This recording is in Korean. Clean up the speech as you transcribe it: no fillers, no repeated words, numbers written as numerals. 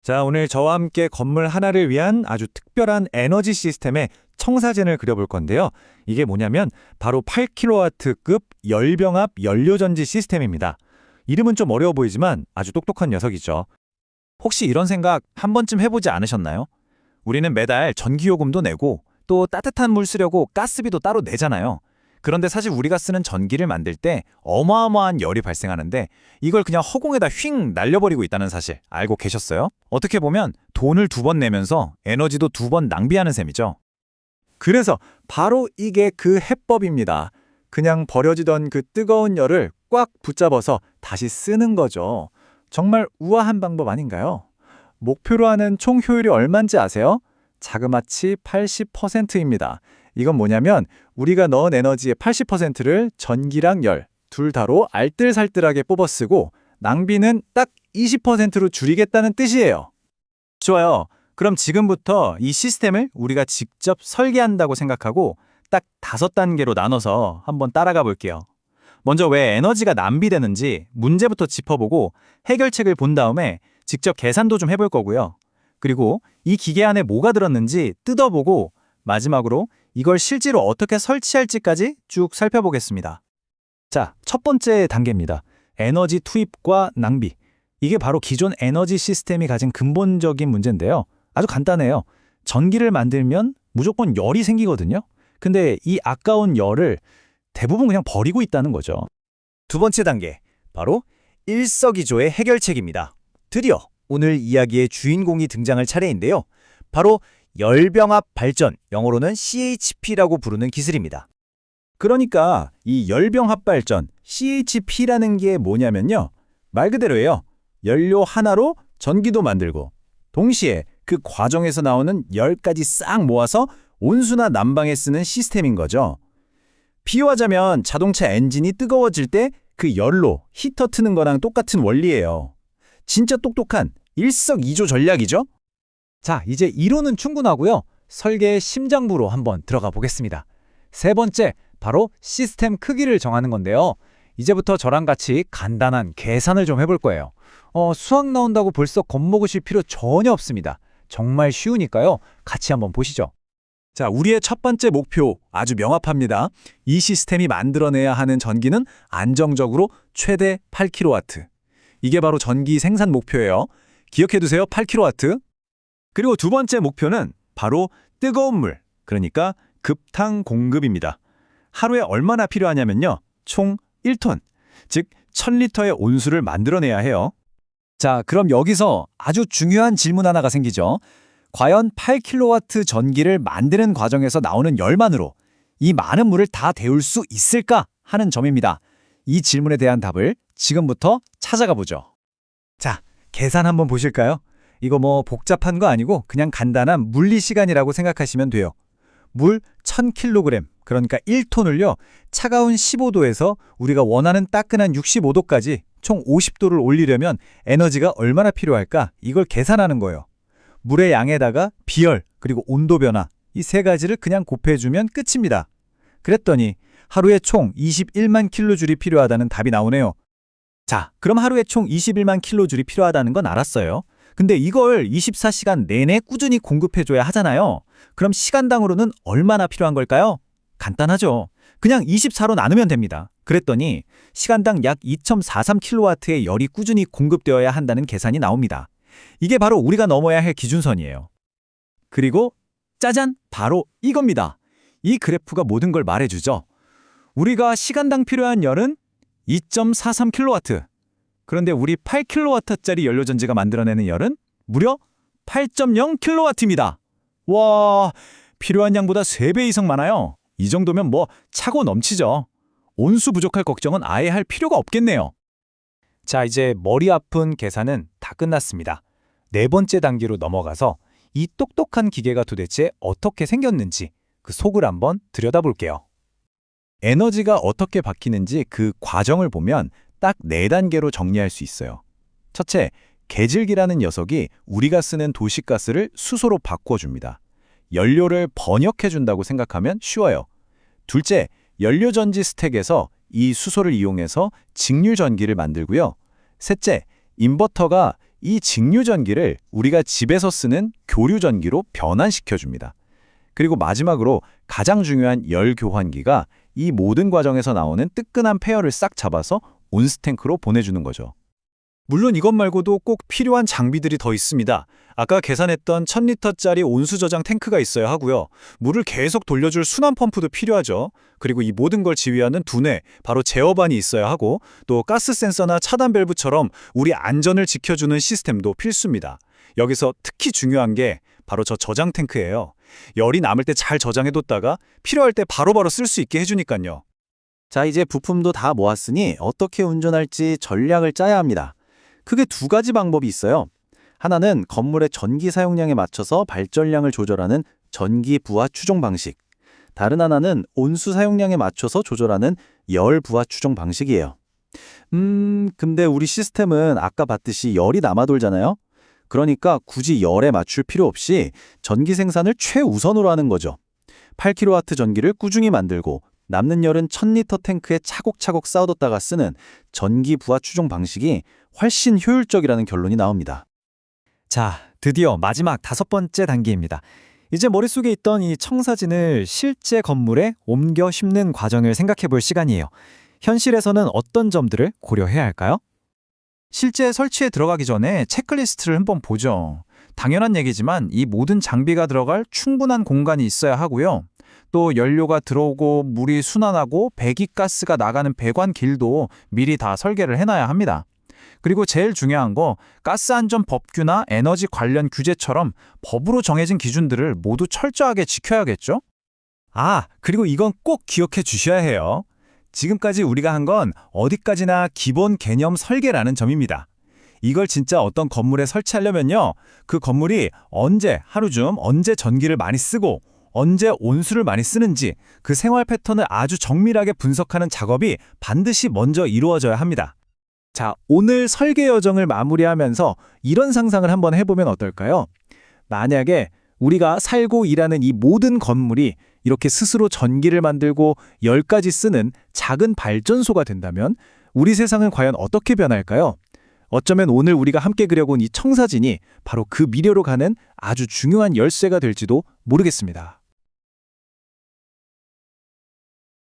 자, 오늘 저와 함께 건물 하나를 위한 아주 특별한 에너지 시스템의 청사진을 그려볼 건데요. 이게 뭐냐면 바로 8kW급 열병합 연료전지 시스템입니다. 이름은 좀 어려워 보이지만 아주 똑똑한 녀석이죠. 혹시 이런 생각 한 번쯤 해보지 않으셨나요? 우리는 매달 전기요금도 내고 또 따뜻한 물 쓰려고 가스비도 따로 내잖아요. 그런데 사실 우리가 쓰는 전기를 만들 때 어마어마한 열이 발생하는데 이걸 그냥 허공에다 휙 날려버리고 있다는 사실 알고 계셨어요? 어떻게 보면 돈을 2번 내면서 에너지도 2번 낭비하는 셈이죠. 그래서 바로 이게 그 해법입니다. 그냥 버려지던 그 뜨거운 열을 꽉 붙잡아서 다시 쓰는 거죠. 정말 우아한 방법 아닌가요? 목표로 하는 총 효율이 얼마인지 아세요? 자그마치 80%입니다. 이건 뭐냐면 우리가 넣은 에너지의 80%를 전기랑 열, 둘 다로 알뜰살뜰하게 뽑아 쓰고 낭비는 딱 20%로 줄이겠다는 뜻이에요. 좋아요. 그럼 지금부터 이 시스템을 우리가 직접 설계한다고 생각하고 딱 5단계로 나눠서 한번 따라가 볼게요. 먼저 왜 에너지가 낭비되는지 문제부터 짚어보고 해결책을 본 다음에 직접 계산도 좀 해볼 거고요. 그리고 이 기계 안에 뭐가 들었는지 뜯어보고 마지막으로 이걸 실제로 어떻게 설치할지까지 쭉 살펴보겠습니다. 자, 첫 번째 단계입니다. 에너지 투입과 낭비. 이게 바로 기존 에너지 시스템이 가진 근본적인 문제인데요. 아주 간단해요. 전기를 만들면 무조건 열이 생기거든요. 근데 이 아까운 열을 대부분 그냥 버리고 있다는 거죠. 두 번째 단계, 바로 일석이조의 해결책입니다. 드디어 오늘 이야기의 주인공이 등장할 차례인데요. 바로 열병합 발전, 영어로는 CHP라고 부르는 기술입니다. 그러니까 이 열병합 발전, CHP라는 게 뭐냐면요. 말 그대로예요. 연료 하나로 전기도 만들고 동시에 그 과정에서 나오는 열까지 싹 모아서 온수나 난방에 쓰는 시스템인 거죠. 비유하자면 자동차 엔진이 뜨거워질 때 그 열로 히터 트는 거랑 똑같은 원리예요. 진짜 똑똑한 일석이조 전략이죠? 자, 이제 이론은 충분하고요. 설계의 심장부로 한번 들어가 보겠습니다. 세 번째, 바로 시스템 크기를 정하는 건데요. 이제부터 저랑 같이 간단한 계산을 좀 해볼 거예요. 수학 나온다고 벌써 겁먹으실 필요 전혀 없습니다. 정말 쉬우니까요. 같이 한번 보시죠. 자, 우리의 첫 번째 목표 아주 명확합니다. 이 시스템이 만들어내야 하는 전기는 안정적으로 최대 8kW. 이게 바로 전기 생산 목표예요. 기억해두세요. 8kW. 그리고 두 번째 목표는 바로 뜨거운 물, 그러니까 급탕 공급입니다. 하루에 얼마나 필요하냐면요. 총 1톤, 즉 1000리터의 온수를 만들어내야 해요. 자, 그럼 여기서 아주 중요한 질문 하나가 생기죠. 과연 8kW 전기를 만드는 과정에서 나오는 열만으로 이 많은 물을 다 데울 수 있을까 하는 점입니다. 이 질문에 대한 답을 지금부터 찾아가 보죠. 자, 계산 한번 보실까요? 이거 뭐 복잡한 거 아니고 그냥 간단한 물리 시간이라고 생각하시면 돼요. 물 1000kg, 그러니까 1톤을요. 차가운 15도에서 우리가 원하는 따끈한 65도까지 총 50도를 올리려면 에너지가 얼마나 필요할까? 이걸 계산하는 거예요. 물의 양에다가 비열, 그리고 온도 변화, 이 세 가지를 그냥 곱해주면 끝입니다. 그랬더니 하루에 총 21만 킬로줄이 필요하다는 답이 나오네요. 자, 그럼 하루에 총 21만 킬로줄이 필요하다는 건 알았어요. 근데 이걸 24시간 내내 꾸준히 공급해줘야 하잖아요. 그럼 시간당으로는 얼마나 필요한 걸까요? 간단하죠. 그냥 24로 나누면 됩니다. 그랬더니 시간당 약 2.43kW의 열이 꾸준히 공급되어야 한다는 계산이 나옵니다. 이게 바로 우리가 넘어야 할 기준선이에요. 그리고 짜잔! 바로 이겁니다. 이 그래프가 모든 걸 말해주죠. 우리가 시간당 필요한 열은 2.43kW. 그런데 우리 8kW짜리 연료전지가 만들어내는 열은 무려 8.0kW입니다. 와, 필요한 양보다 3배 이상 많아요. 이 정도면 뭐 차고 넘치죠. 온수 부족할 걱정은 아예 할 필요가 없겠네요. 자, 이제 머리 아픈 계산은 다 끝났습니다. 네 번째 단계로 넘어가서 이 똑똑한 기계가 도대체 어떻게 생겼는지 그 속을 한번 들여다볼게요. 에너지가 어떻게 바뀌는지 그 과정을 보면 딱 4단계로 정리할 수 있어요. 첫째, 계질기라는 녀석이 우리가 쓰는 도시가스를 수소로 바꿔줍니다. 연료를 번역해준다고 생각하면 쉬워요. 둘째, 연료전지 스택에서 이 수소를 이용해서 직류전기를 만들고요. 셋째, 인버터가 이 직류전기를 우리가 집에서 쓰는 교류전기로 변환시켜줍니다. 그리고 마지막으로 가장 중요한 열 교환기가 이 모든 과정에서 나오는 뜨끈한 폐열을 싹 잡아서 온스탱크로 보내주는 거죠. 물론 이것 말고도 꼭 필요한 장비들이 더 있습니다. 아까 계산했던 1000리터짜리 온수 저장 탱크가 있어야 하고요. 물을 계속 돌려줄 순환 펌프도 필요하죠. 그리고 이 모든 걸 지휘하는 두뇌, 바로 제어반이 있어야 하고, 또 가스 센서나 차단 밸브처럼 우리 안전을 지켜주는 시스템도 필수입니다. 여기서 특히 중요한 게 바로 저 저장 탱크예요. 열이 남을 때 잘 저장해뒀다가 필요할 때 바로바로 쓸 수 있게 해주니까요. 자, 이제 부품도 다 모았으니 어떻게 운전할지 전략을 짜야 합니다. 크게 두 가지 방법이 있어요. 하나는 건물의 전기 사용량에 맞춰서 발전량을 조절하는 전기 부하 추종 방식. 다른 하나는 온수 사용량에 맞춰서 조절하는 열 부하 추종 방식이에요. 근데 우리 시스템은 아까 봤듯이 열이 남아 돌잖아요. 그러니까 굳이 열에 맞출 필요 없이 전기 생산을 최우선으로 하는 거죠. 8kW 전기를 꾸준히 만들고 남는 열은 1000리터 탱크에 차곡차곡 쌓아뒀다가 쓰는 전기 부하 추종 방식이 훨씬 효율적이라는 결론이 나옵니다. 자, 드디어 마지막 5번째 단계입니다. 이제 머릿속에 있던 이 청사진을 실제 건물에 옮겨 심는 과정을 생각해 볼 시간이에요. 현실에서는 어떤 점들을 고려해야 할까요? 실제 설치에 들어가기 전에 체크리스트를 한번 보죠. 당연한 얘기지만 이 모든 장비가 들어갈 충분한 공간이 있어야 하고요. 또 연료가 들어오고 물이 순환하고 배기가스가 나가는 배관 길도 미리 다 설계를 해놔야 합니다. 그리고 제일 중요한 거 가스안전법규나 에너지 관련 규제처럼 법으로 정해진 기준들을 모두 철저하게 지켜야겠죠? 그리고 이건 꼭 기억해 주셔야 해요. 지금까지 우리가 한 건 어디까지나 기본 개념 설계라는 점입니다. 이걸 진짜 어떤 건물에 설치하려면요. 그 건물이 하루 중 언제 전기를 많이 쓰고 언제 온수를 많이 쓰는지 그 생활 패턴을 아주 정밀하게 분석하는 작업이 반드시 먼저 이루어져야 합니다. 자, 오늘 설계 여정을 마무리하면서 이런 상상을 한번 해보면 어떨까요? 만약에 우리가 살고 일하는 이 모든 건물이 이렇게 스스로 전기를 만들고 열까지 쓰는 작은 발전소가 된다면 우리 세상은 과연 어떻게 변할까요? 어쩌면 오늘 우리가 함께 그려본 이 청사진이 바로 그 미래로 가는 아주 중요한 열쇠가 될지도 모르겠습니다.